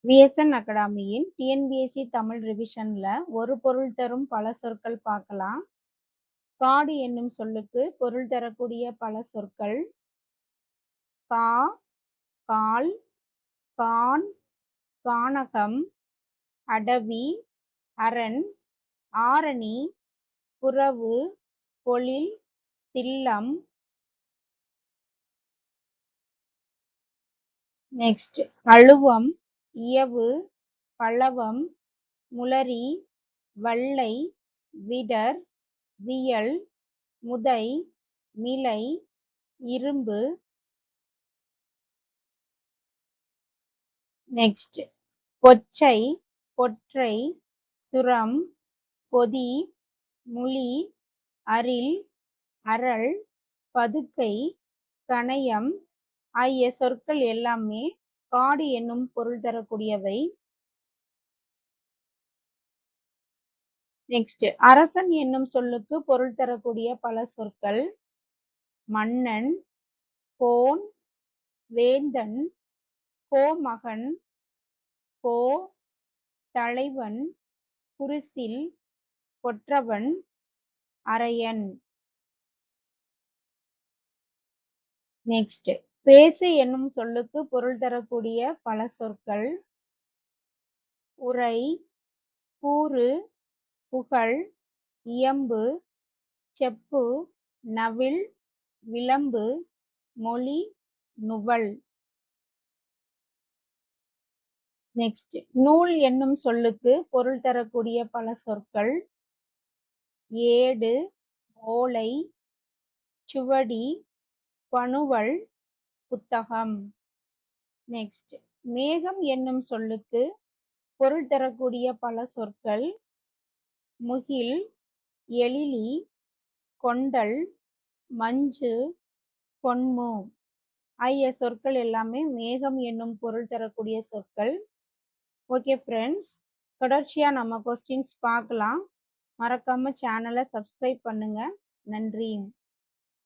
VSN அகாடமியின் TNPSC Tamil ரிவிஷன்ல ஒரு பொருள் தரும் பல சொற்கள் பார்க்கலாம். காடு என்னும் சொல்லுக்கு பொருள் தரக்கூடிய பல சொற்கள் கா, கால், கான், கானகம், அடவி, அரண், ஆரணி, புறவு, பொழில், தில்லம். நெக்ஸ்ட் அழுவம், இயவு, பலவம், முளரி, வள்ளை, விடர், வியல், முதை, மிலை, இரும்பு. நெக்ஸ்ட் பொச்சை, பொற்றை, சுரம், பொதி, முளி, அரில், அரள், பதுக்கை, கணையம் ஆகிய சொற்கள் எல்லாமே காடு என்னும் பொருள் தரக்கூடியவை. நெக்ஸ்ட் அரசன் என்னும் சொல்லுக்கு பொருள் தரக்கூடிய பல சொற்கள் மன்னன், கோன், வேந்தன், கோமகன், கோ, தலைவன், குருசில், கொற்றவன், அரையன். நெக்ஸ்ட் பேசு என்னும் சொல்லுக்கு பொருள் தரக்கூடிய பல சொற்கள் உரை, கூறு, புகழ், இயம்பு, செப்பு, நவில், விளம்பு, மொழி, நுவல். நெக்ஸ்ட் நூல் என்னும் சொல்லுக்கு பொருள் தரக்கூடிய பல சொற்கள் ஏடு, ஓலை, சுவடி, பணுவல், புத்தகம். நெக்ஸ்ட் மேகம் என்னும் சொல்லுக்கு பொருள் தரக்கூடிய பல சொற்கள் முகில், எழிலி, கொண்டல், மஞ்சு, பொன்மு ஆகிய சொற்கள் எல்லாமே மேகம் என்னும் பொருள் தரக்கூடிய சொற்கள். ஓகே ஃப்ரெண்ட்ஸ், தொடர்ச்சியா நம்ம கொஸ்டின்ஸ் பார்க்கலாம். மறக்காம சேனலை சப்ஸ்கிரைப் பண்ணுங்க. நன்றி.